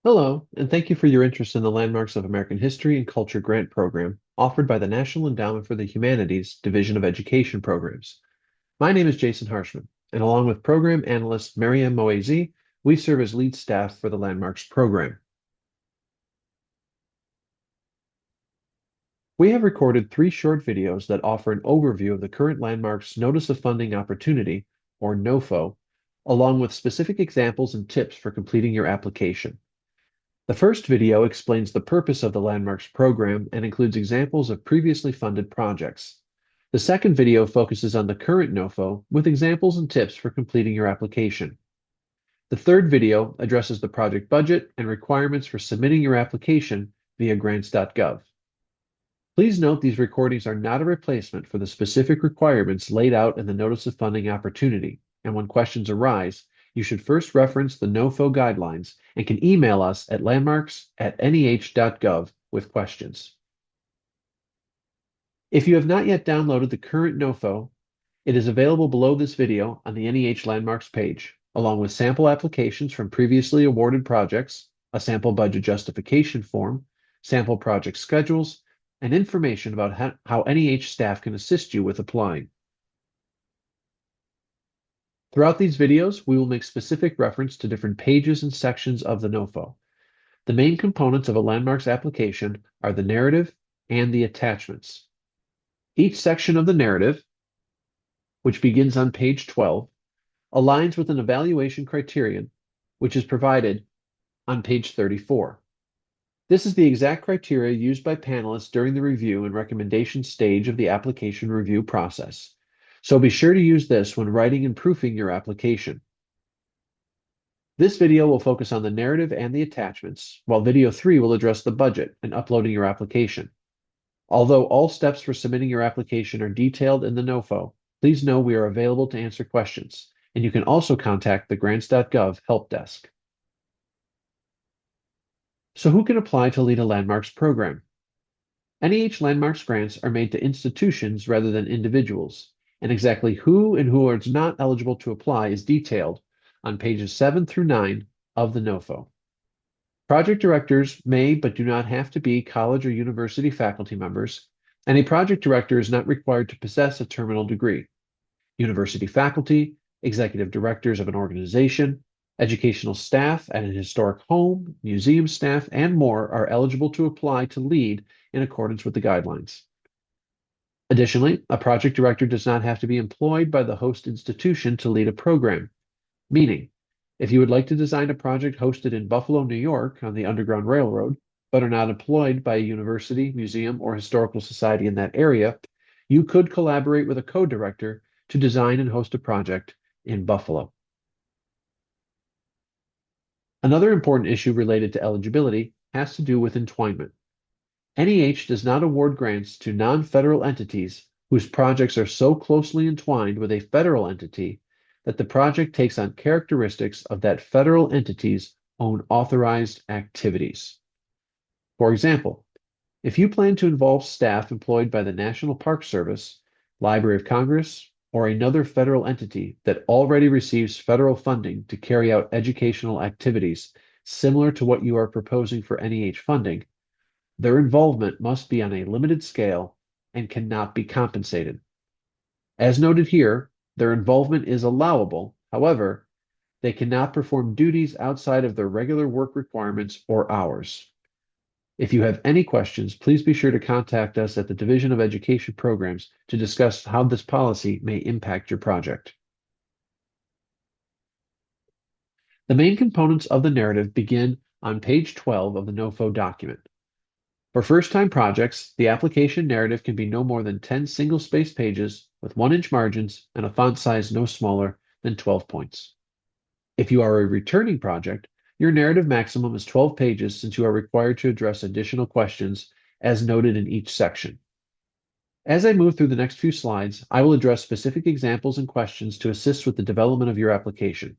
Hello, and thank you for your interest in the Landmarks of American History and Culture Grant Program offered by the National Endowment for the Humanities Division of Education Programs. My name is Jason Harshman, and along with program analyst Mariam Moazi, we serve as lead staff for the Landmarks program. We have recorded 3 short videos that offer an overview of the current Landmarks Notice of Funding Opportunity, or NOFO, along with specific examples and tips for completing your application. The first video explains the purpose of the Landmarks program and includes examples of previously funded projects. The second video focuses on the current NOFO with examples and tips for completing your application. The third video addresses the project budget and requirements for submitting your application via grants.gov. Please note these recordings are not a replacement for the specific requirements laid out in the Notice of Funding Opportunity, and when questions arise, you should first reference the NOFO guidelines and can email us at landmarks@neh.gov with questions. If you have not yet downloaded the current NOFO, it is available below this video on the NEH Landmarks page, along with sample applications from previously awarded projects, a sample budget justification form, sample project schedules, and information about how NEH staff can assist you with applying. Throughout these videos, we will make specific reference to different pages and sections of the NOFO. The main components of a Landmarks application are the narrative and the attachments. Each section of the narrative, which begins on page 12, aligns with an evaluation criterion, which is provided on page 34. This is the exact criteria used by panelists during the review and recommendation stage of the application review process. So be sure to use this when writing and proofing your application. This video will focus on the narrative and the attachments, while video 3 will address the budget and uploading your application. Although all steps for submitting your application are detailed in the NOFO, please know we are available to answer questions, and you can also contact the grants.gov help desk. So who can apply to lead a Landmarks program? NEH Landmarks grants are made to institutions rather than individuals, and exactly who and who is not eligible to apply is detailed on pages 7 through 9 of the NOFO. Project directors may but do not have to be college or university faculty members, and a project director is not required to possess a terminal degree. University faculty, executive directors of an organization, educational staff at an historic home, museum staff, and more are eligible to apply to lead in accordance with the guidelines. Additionally, a project director does not have to be employed by the host institution to lead a program, meaning if you would like to design a project hosted in Buffalo, New York on the Underground Railroad, but are not employed by a university, museum, or historical society in that area, you could collaborate with a co-director to design and host a project in Buffalo. Another important issue related to eligibility has to do with entwinement. NEH does not award grants to non-federal entities whose projects are so closely entwined with a federal entity that the project takes on characteristics of that federal entity's own authorized activities. For example, if you plan to involve staff employed by the National Park Service, Library of Congress, or another federal entity that already receives federal funding to carry out educational activities similar to what you are proposing for NEH funding, their involvement must be on a limited scale and cannot be compensated. As noted here, their involvement is allowable. However, they cannot perform duties outside of their regular work requirements or hours. If you have any questions, please be sure to contact us at the Division of Education Programs to discuss how this policy may impact your project. The main components of the narrative begin on page 12 of the NOFO document. For first-time projects, the application narrative can be no more than 10 single-space pages with 1-inch margins and a font size no smaller than 12 points. If you are a returning project, your narrative maximum is 12 pages since you are required to address additional questions as noted in each section. As I move through the next few slides, I will address specific examples and questions to assist with the development of your application.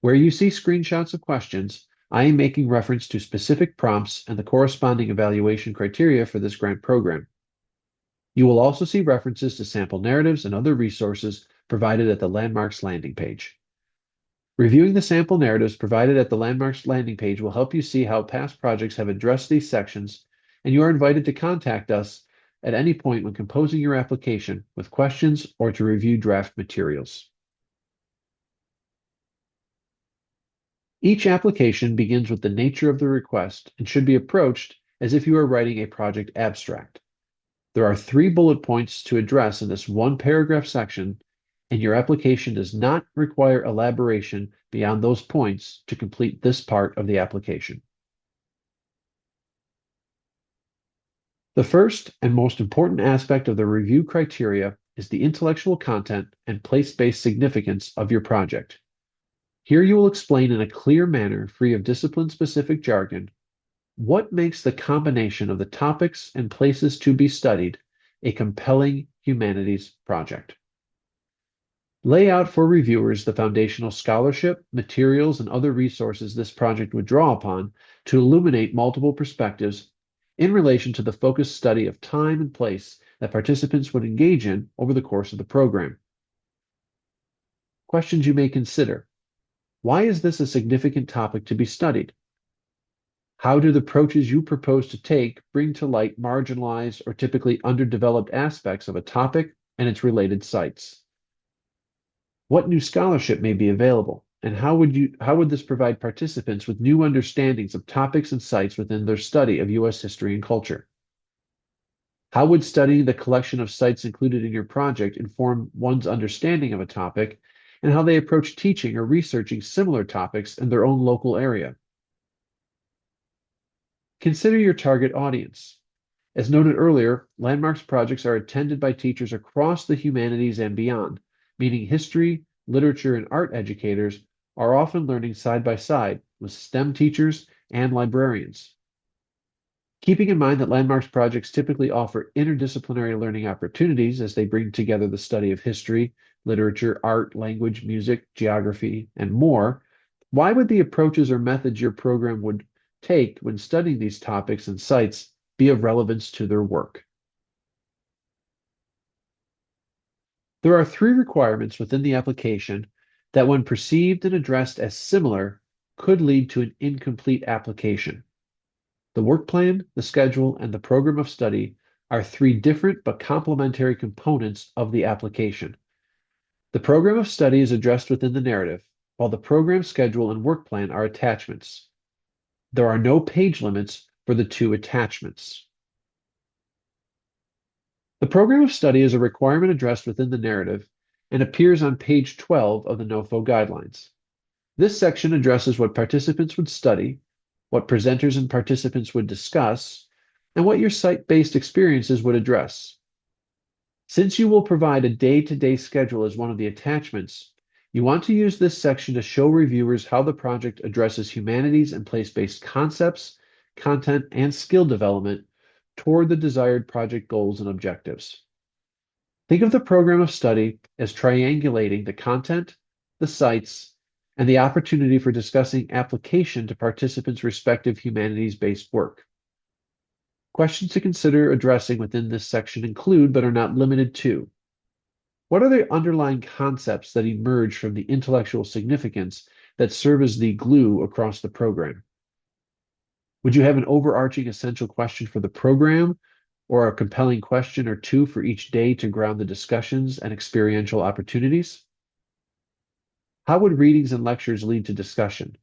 Where you see screenshots of questions, I am making reference to specific prompts and the corresponding evaluation criteria for this grant program. You will also see references to sample narratives and other resources provided at the Landmarks landing page. Reviewing the sample narratives provided at the Landmarks landing page will help you see how past projects have addressed these sections, and you are invited to contact us at any point when composing your application with questions or to review draft materials. Each application begins with the nature of the request and should be approached as if you are writing a project abstract. There are 3 bullet points to address in this one paragraph section, and your application does not require elaboration beyond those points to complete this part of the application. The first and most important aspect of the review criteria is the intellectual content and place-based significance of your project. Here you will explain in a clear manner, free of discipline-specific jargon, what makes the combination of the topics and places to be studied a compelling humanities project. Lay out for reviewers the foundational scholarship, materials, and other resources this project would draw upon to illuminate multiple perspectives in relation to the focused study of time and place that participants would engage in over the course of the program. Questions you may consider. Why is this a significant topic to be studied? How do the approaches you propose to take bring to light marginalized or typically underdeveloped aspects of a topic and its related sites? What new scholarship may be available, and how would this provide participants with new understandings of topics and sites within their study of U.S. history and culture? How would studying the collection of sites included in your project inform one's understanding of a topic and how they approach teaching or researching similar topics in their own local area? Consider your target audience. As noted earlier, Landmarks projects are attended by teachers across the humanities and beyond, meaning history, literature, and art educators are often learning side by side with STEM teachers and librarians. Keeping in mind that Landmarks projects typically offer interdisciplinary learning opportunities as they bring together the study of history, literature, art, language, music, geography, and more, why would the approaches or methods your program would take when studying these topics and sites be of relevance to their work? There are 3 requirements within the application that, when perceived and addressed as similar, could lead to an incomplete application. The work plan, the schedule, and the program of study are 3 different but complementary components of the application. The program of study is addressed within the narrative, while the program schedule and work plan are attachments. There are no page limits for the 2 attachments. The program of study is a requirement addressed within the narrative and appears on page 12 of the NOFO guidelines. This section addresses what participants would study, what presenters and participants would discuss, and what your site-based experiences would address. Since you will provide a day-to-day schedule as one of the attachments, you want to use this section to show reviewers how the project addresses humanities and place-based concepts, content, and skill development toward the desired project goals and objectives. Think of the program of study as triangulating the content, the sites, and the opportunity for discussing application to participants' respective humanities-based work. Questions to consider addressing within this section include, but are not limited to, what are the underlying concepts that emerge from the intellectual significance that serve as the glue across the program? Would you have an overarching essential question for the program, or a compelling question or 2 for each day to ground the discussions and experiential opportunities? How would readings and lectures lead to discussion?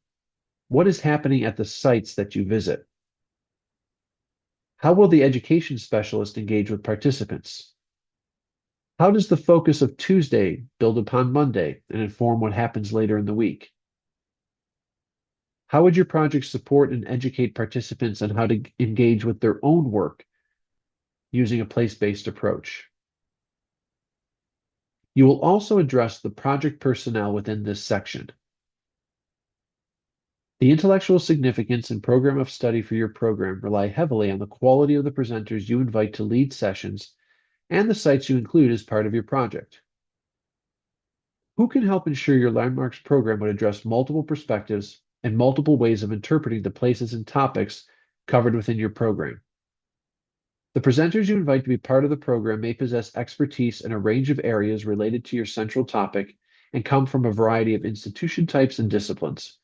What is happening at the sites that you visit? How will the education specialist engage with participants? How does the focus of Tuesday build upon Monday and inform what happens later in the week? How would your project support and educate participants on how to engage with their own work using a place-based approach? You will also address the project personnel within this section. The intellectual significance and program of study for your program rely heavily on the quality of the presenters you invite to lead sessions and the sites you include as part of your project. Who can help ensure your Landmarks program would address multiple perspectives and multiple ways of interpreting the places and topics covered within your program? The presenters you invite to be part of the program may possess expertise in a range of areas related to your central topic and come from a variety of institution types and disciplines.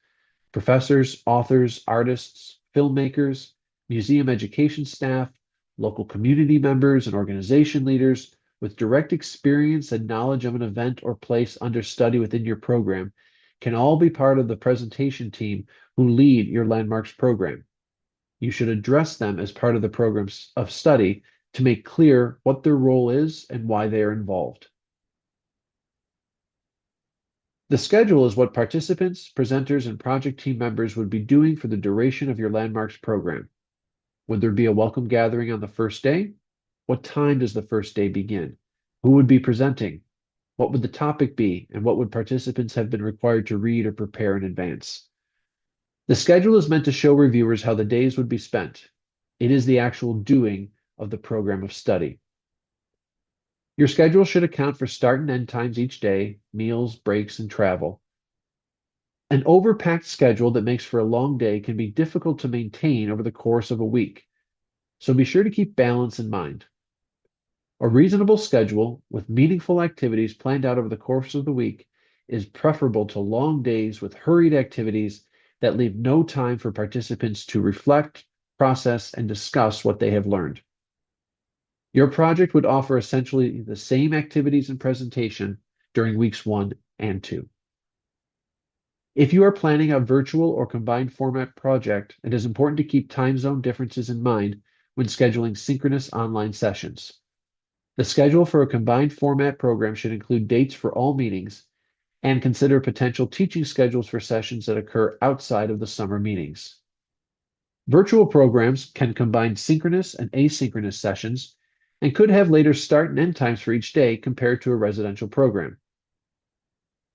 Professors, authors, artists, filmmakers, museum education staff, local community members, and organization leaders with direct experience and knowledge of an event or place under study within your program can all be part of the presentation team who lead your landmarks program. You should address them as part of the programs of study to make clear what their role is and why they are involved. The schedule is what participants, presenters, and project team members would be doing for the duration of your landmarks program. Would there be a welcome gathering on the first day? What time does the first day begin? Who would be presenting? What would the topic be? And what would participants have been required to read or prepare in advance? The schedule is meant to show reviewers how the days would be spent. It is the actual doing of the program of study. Your schedule should account for start and end times each day, meals, breaks, and travel. An overpacked schedule that makes for a long day can be difficult to maintain over the course of a week, so be sure to keep balance in mind. A reasonable schedule with meaningful activities planned out over the course of the week is preferable to long days with hurried activities that leave no time for participants to reflect, process, and discuss what they have learned. Your project would offer essentially the same activities and presentation during weeks 1 and 2. If you are planning a virtual or combined format project, it is important to keep time zone differences in mind when scheduling synchronous online sessions. The schedule for a combined format program should include dates for all meetings and consider potential teaching schedules for sessions that occur outside of the summer meetings. Virtual programs can combine synchronous and asynchronous sessions and could have later start and end times for each day compared to a residential program.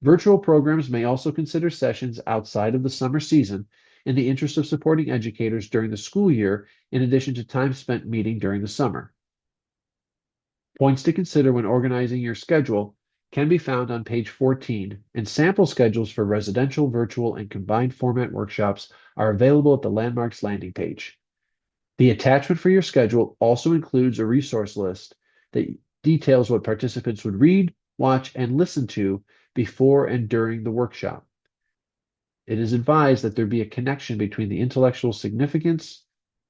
Virtual programs may also consider sessions outside of the summer season in the interest of supporting educators during the school year in addition to time spent meeting during the summer. Points to consider when organizing your schedule can be found on page 14, and sample schedules for residential, virtual, and combined format workshops are available at the Landmarks landing page. The attachment for your schedule also includes a resource list that details what participants would read, watch, and listen to before and during the workshop. It is advised that there be a connection between the intellectual significance,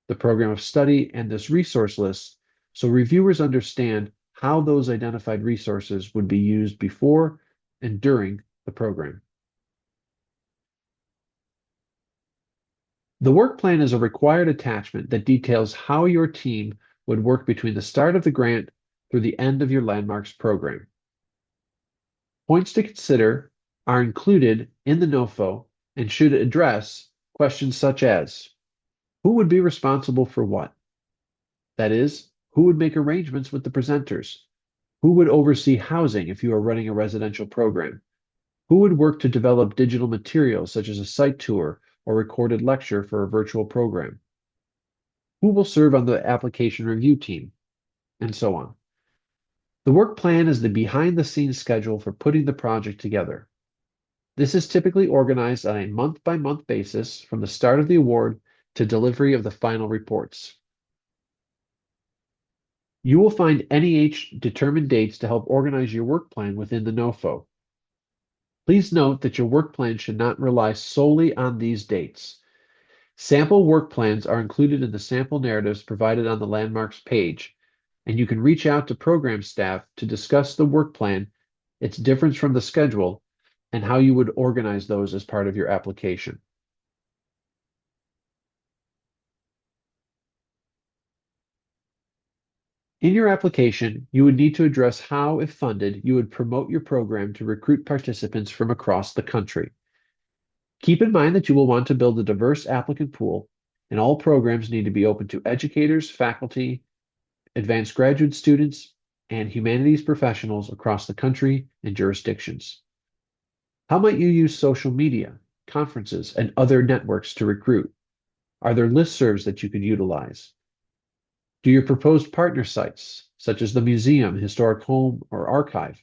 the program of study, and this resource list, so reviewers understand how those identified resources would be used before and during the program. The work plan is a required attachment that details how your team would work between the start of the grant through the end of your landmarks program. Points to consider are included in the NOFO and should address questions such as, who would be responsible for what? That is, who would make arrangements with the presenters? Who would oversee housing if you are running a residential program? Who would work to develop digital materials such as a site tour or recorded lecture for a virtual program? Who will serve on the application review team? And so on. The work plan is the behind-the-scenes schedule for putting the project together. This is typically organized on a month-by-month basis from the start of the award to delivery of the final reports. You will find NEH determined dates to help organize your work plan within the NOFO. Please note that your work plan should not rely solely on these dates. Sample work plans are included in the sample narratives provided on the Landmarks page, and you can reach out to program staff to discuss the work plan, its difference from the schedule, and how you would organize those as part of your application. In your application, you would need to address how, if funded, you would promote your program to recruit participants from across the country. Keep in mind that you will want to build a diverse applicant pool, and all programs need to be open to educators, faculty, advanced graduate students, and humanities professionals across the country and jurisdictions. How might you use social media, conferences, and other networks to recruit? Are there listservs that you could utilize? Do your proposed partner sites, such as the museum, historic home, or archive,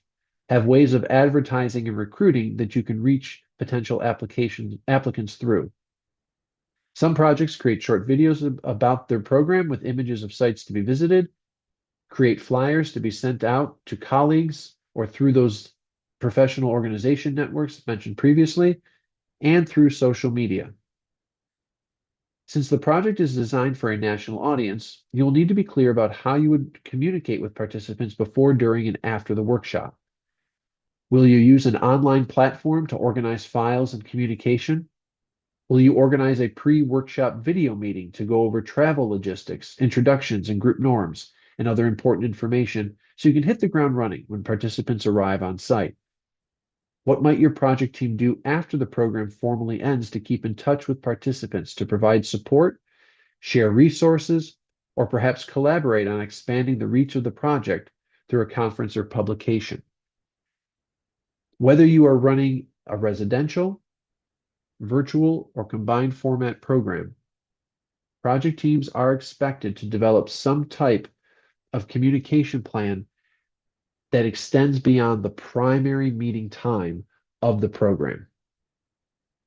have ways of advertising and recruiting that you can reach potential applicants through? Some projects create short videos about their program with images of sites to be visited, create flyers to be sent out to colleagues or through those professional organization networks mentioned previously, and through social media. Since the project is designed for a national audience, you will need to be clear about how you would communicate with participants before, during, and after the workshop. Will you use an online platform to organize files and communication? Will you organize a pre-workshop video meeting to go over travel logistics, introductions, and group norms, and other important information so you can hit the ground running when participants arrive on site? What might your project team do after the program formally ends to keep in touch with participants to provide support, share resources, or perhaps collaborate on expanding the reach of the project through a conference or publication? Whether you are running a residential, virtual, or combined format program, project teams are expected to develop some type of communication plan that extends beyond the primary meeting time of the program.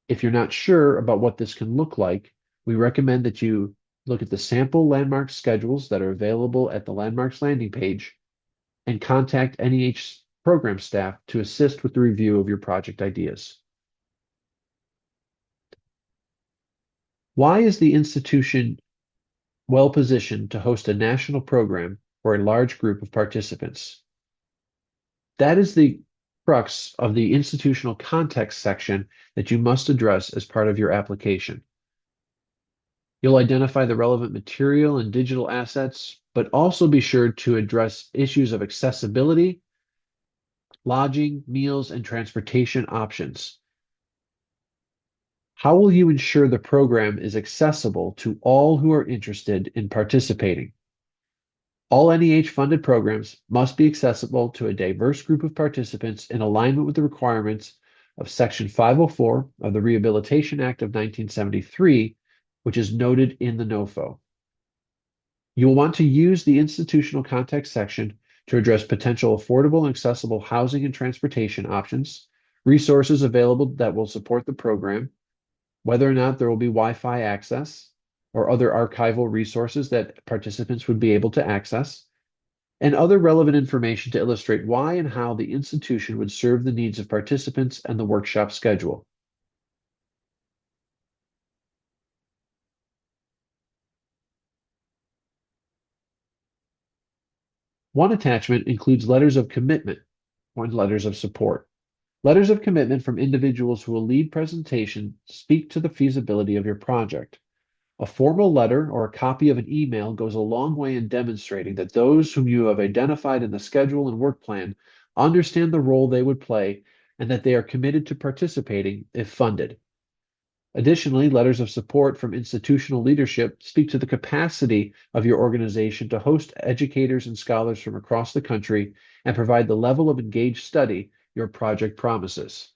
If you're not sure about what this can look like, we recommend that you look at the sample landmark schedules that are available at the Landmarks landing page and contact NEH program staff to assist with the review of your project ideas. Why is the institution well positioned to host a national program for a large group of participants? That is the crux of the institutional context section that you must address as part of your application. You'll identify the relevant material and digital assets, but also be sure to address issues of accessibility, lodging, meals, and transportation options. How will you ensure the program is accessible to all who are interested in participating? All NEH-funded programs must be accessible to a diverse group of participants in alignment with the requirements of Section 504 of the Rehabilitation Act of 1973, which is noted in the NOFO. You will want to use the institutional context section to address potential affordable and accessible housing and transportation options, resources available that will support the program, whether or not there will be Wi-Fi access or other archival resources that participants would be able to access, and other relevant information to illustrate why and how the institution would serve the needs of participants and the workshop schedule. One attachment includes letters of commitment or letters of support. Letters of commitment from individuals who will lead presentation speak to the feasibility of your project. A formal letter or a copy of an email goes a long way in demonstrating that those whom you have identified in the schedule and work plan understand the role they would play and that they are committed to participating if funded. Additionally, letters of support from institutional leadership speak to the capacity of your organization to host educators and scholars from across the country and provide the level of engaged study your project promises.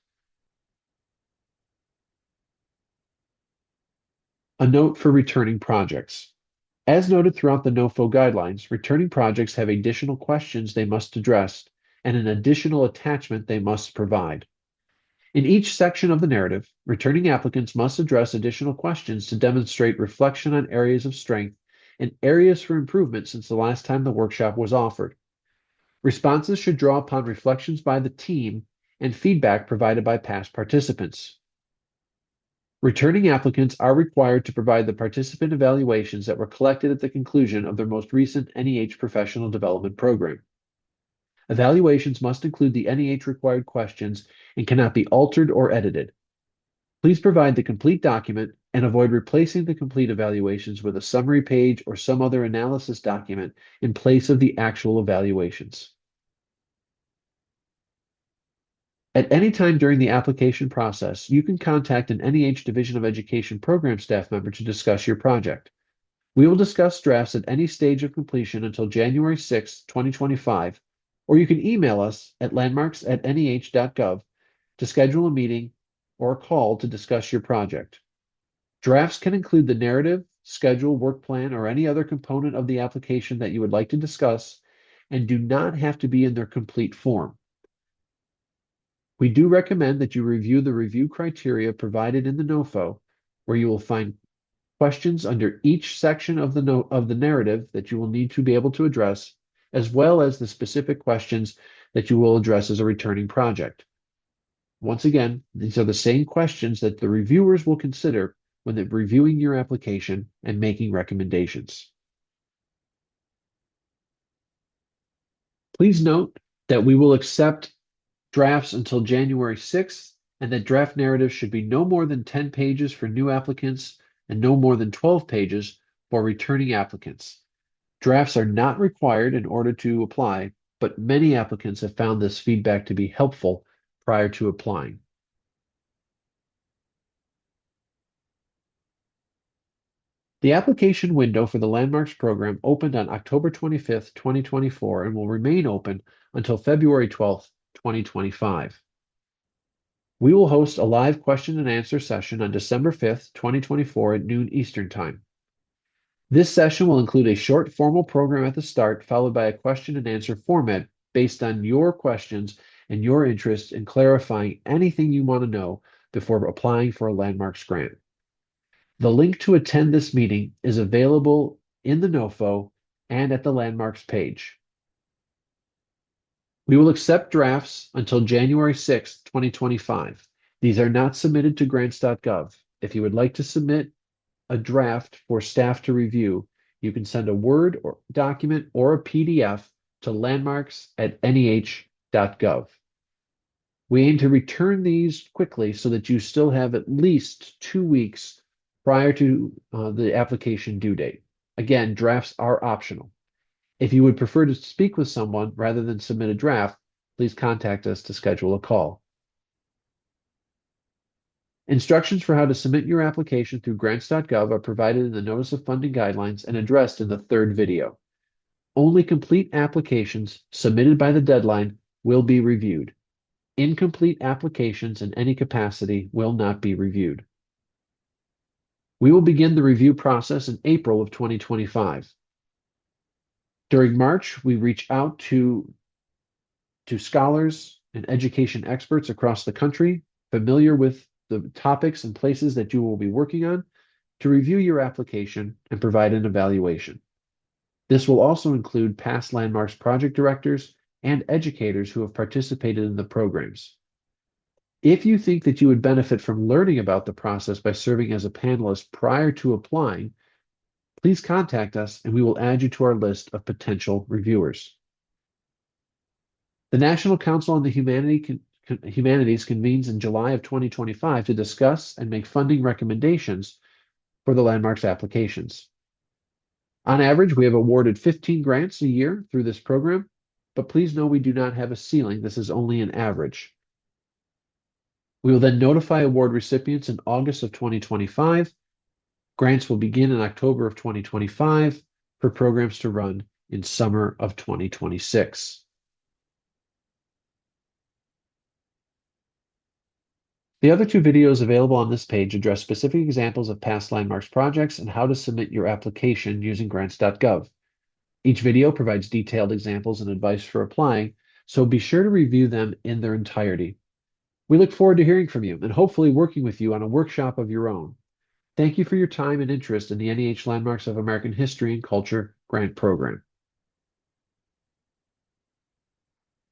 A note for returning projects. As noted throughout the NOFO guidelines, returning projects have additional questions they must address and an additional attachment they must provide. In each section of the narrative, returning applicants must address additional questions to demonstrate reflection on areas of strength and areas for improvement since the last time the workshop was offered. Responses should draw upon reflections by the team and feedback provided by past participants. Returning applicants are required to provide the participant evaluations that were collected at the conclusion of their most recent NEH professional development program. Evaluations must include the NEH required questions and cannot be altered or edited. Please provide the complete document and avoid replacing the complete evaluations with a summary page or some other analysis document in place of the actual evaluations. At any time during the application process, you can contact an NEH Division of Education program staff member to discuss your project. We will discuss drafts at any stage of completion until January 6, 2025, or you can email us at landmarks@neh.gov to schedule a meeting or a call to discuss your project. Drafts can include the narrative, schedule, work plan, or any other component of the application that you would like to discuss and do not have to be in their complete form. We do recommend that you review the review criteria provided in the NOFO, where you will find questions under each section of the narrative that you will need to be able to address, as well as the specific questions that you will address as a returning project. Once again, these are the same questions that the reviewers will consider when they're reviewing your application and making recommendations. Please note that we will accept drafts until January 6th, and that draft narratives should be no more than 10 pages for new applicants and no more than 12 pages for returning applicants. Drafts are not required in order to apply, but many applicants have found this feedback to be helpful prior to applying. The application window for the Landmarks program opened on October 25th, 2024, and will remain open until February 12th, 2025. We will host a live question and answer session on December 5th, 2024 at noon Eastern Time. This session will include a short formal program at the start, followed by a question and answer format based on your questions and your interest in clarifying anything you want to know before applying for a Landmarks grant. The link to attend this meeting is available in the NOFO and at the Landmarks page. We will accept drafts until January 6th, 2025. These are not submitted to grants.gov. If you would like to submit a draft for staff to review, you can send a Word or document or a PDF to landmarks@neh.gov. We aim to return these quickly so that you still have at least 2 weeks prior to the application due date. Again, drafts are optional. If you would prefer to speak with someone rather than submit a draft, please contact us to schedule a call. Instructions for how to submit your application through grants.gov are provided in the Notice of Funding Guidelines and addressed in the third video. Only complete applications submitted by the deadline will be reviewed. Incomplete applications in any capacity will not be reviewed. We will begin the review process in April of 2025. During March, we reach out to scholars and education experts across the country, familiar with the topics and places that you will be working on, to review your application and provide an evaluation. This will also include past Landmarks project directors and educators who have participated in the programs. If you think that you would benefit from learning about the process by serving as a panelist prior to applying, please contact us and we will add you to our list of potential reviewers. The National Council on the Humanities convenes in July of 2025 to discuss and make funding recommendations for the Landmarks applications. On average, we have awarded 15 grants a year through this program, but please know we do not have a ceiling. This is only an average. We will then notify award recipients in August of 2025. Grants will begin in October of 2025 for programs to run in summer of 2026. The other two videos available on this page address specific examples of past Landmarks projects and how to submit your application using grants.gov. Each video provides detailed examples and advice for applying, so be sure to review them in their entirety. We look forward to hearing from you and hopefully working with you on a workshop of your own. Thank you for your time and interest in the NEH Landmarks of American History and Culture Grant Program.